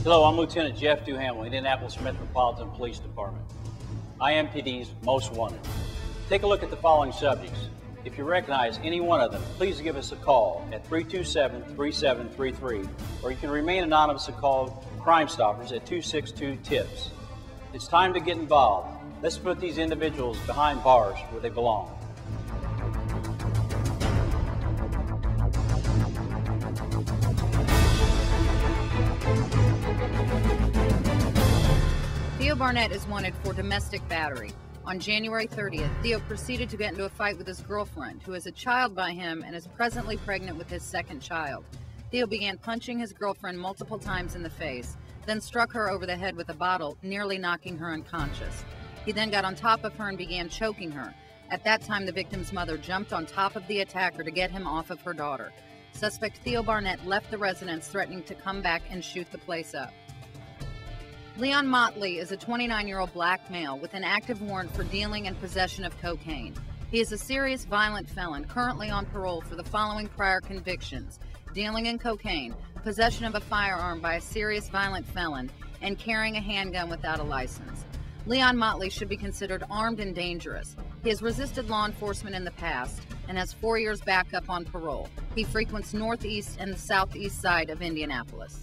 Hello, I'm Lieutenant Jeff Duhamel, Indianapolis Metropolitan Police Department. IMPD's Most Wanted. Take a look at the following subjects. If you recognize any one of them, please give us a call at 327-3733, or you can remain anonymous and call Crime Stoppers at 262-TIPS. It's time to get involved. Let's put these individuals behind bars where they belong. Theo Barnett is wanted for domestic battery. On January 30th, Theo proceeded to get into a fight with his girlfriend, who has a child by him and is presently pregnant with his second child. Theo began punching his girlfriend multiple times in the face, then struck her over the head with a bottle, nearly knocking her unconscious. He then got on top of her and began choking her. At that time, the victim's mother jumped on top of the attacker to get him off of her daughter. Suspect Theo Barnett left the residence, threatening to come back and shoot the place up. Leon Motley is a 29-year-old black male with an active warrant for dealing and possession of cocaine. He is a serious violent felon currently on parole for the following prior convictions: dealing in cocaine, possession of a firearm by a serious violent felon, and carrying a handgun without a license. Leon Motley should be considered armed and dangerous. He has resisted law enforcement in the past and has 4 years back up on parole. He frequents northeast and the southeast side of Indianapolis.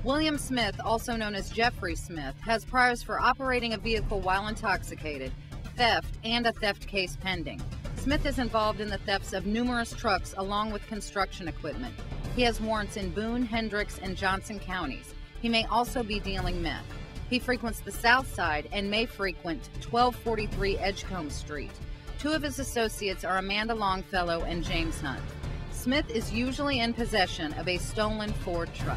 William Smith, also known as Jeffrey Smith, has priors for operating a vehicle while intoxicated, theft, and a theft case pending. Smith is involved in the thefts of numerous trucks along with construction equipment. He has warrants in Boone, Hendricks, and Johnson counties. He may also be dealing meth. He frequents the south side and may frequent 1243 Edgecombe Street. Two of his associates are Amanda Longfellow and James Hunt. Smith is usually in possession of a stolen Ford truck.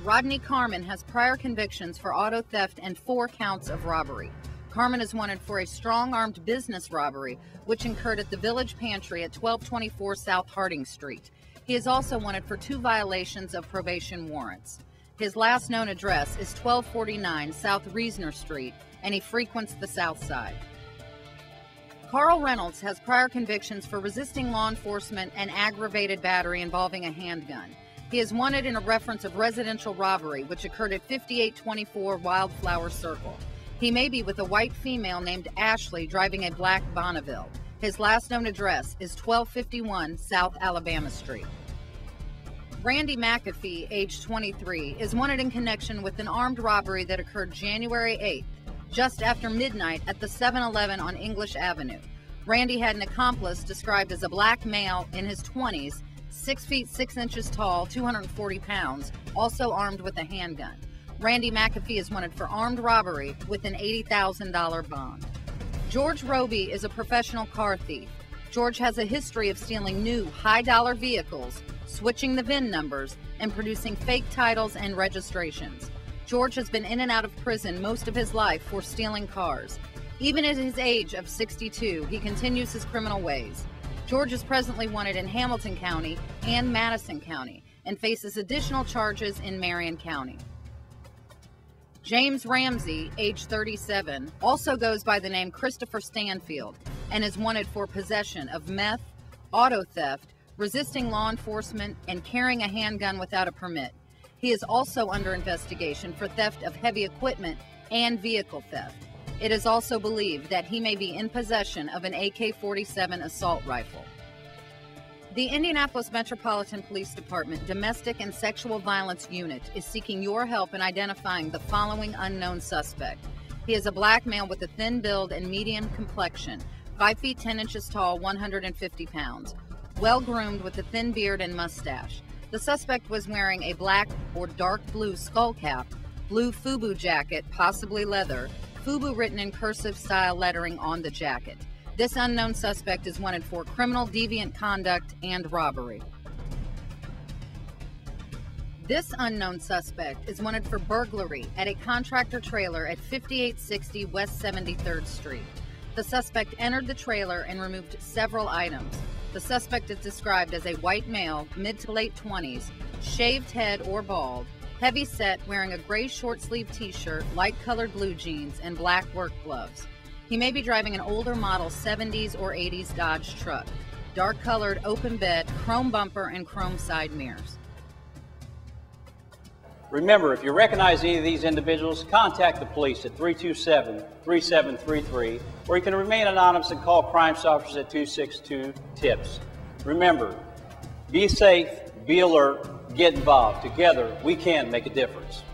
Rodney Carmen has prior convictions for auto theft and 4 counts of robbery. Carmen is wanted for a strong-armed business robbery, which occurred at the Village Pantry at 1224 South Harding Street. He is also wanted for 2 violations of probation warrants. His last known address is 1249 South Reasoner Street, and he frequents the south side. Carl Reynolds has prior convictions for resisting law enforcement and aggravated battery involving a handgun. He is wanted in a reference of residential robbery, which occurred at 5824 Wildflower Circle. He may be with a white female named Ashley driving a black Bonneville. His last known address is 1251 South Alabama Street. Randy McAfee, age 23, is wanted in connection with an armed robbery that occurred January 8th, just after midnight at the 7-Eleven on English Avenue. Randy had an accomplice described as a black male in his 20s, 6 feet 6 inches tall, 240 pounds, also armed with a handgun. Randy McAfee is wanted for armed robbery with an $80,000 bond. George Roby is a professional car thief. George has a history of stealing new, high-dollar vehicles, switching the VIN numbers, and producing fake titles and registrations. George has been in and out of prison most of his life for stealing cars. Even at his age of 62, he continues his criminal ways. George is presently wanted in Hamilton County and Madison County and faces additional charges in Marion County. James Ramsey, age 37, also goes by the name Christopher Stanfield and is wanted for possession of meth, auto theft, resisting law enforcement, and carrying a handgun without a permit. He is also under investigation for theft of heavy equipment and vehicle theft. It is also believed that he may be in possession of an AK-47 assault rifle. The Indianapolis Metropolitan Police Department Domestic and Sexual Violence Unit is seeking your help in identifying the following unknown suspect. He is a black male with a thin build and medium complexion, 5 feet 10 inches tall, 150 pounds, well-groomed with a thin beard and mustache. The suspect was wearing a black or dark blue skull cap, blue FUBU jacket, possibly leather, FUBU written in cursive style lettering on the jacket. This unknown suspect is wanted for criminal deviant conduct and robbery. This unknown suspect is wanted for burglary at a contractor trailer at 5860 West 73rd Street. The suspect entered the trailer and removed several items. The suspect is described as a white male, mid to late 20s, shaved head or bald, heavy set, wearing a gray short sleeve t-shirt, light colored blue jeans, and black work gloves. He may be driving an older model 70s or 80s Dodge truck, dark colored open bed, chrome bumper, and chrome side mirrors. Remember, if you recognize any of these individuals, contact the police at 327-3733, or you can remain anonymous and call Crime Stoppers at 262-TIPS. Remember, be safe, be alert, get involved. Together, we can make a difference.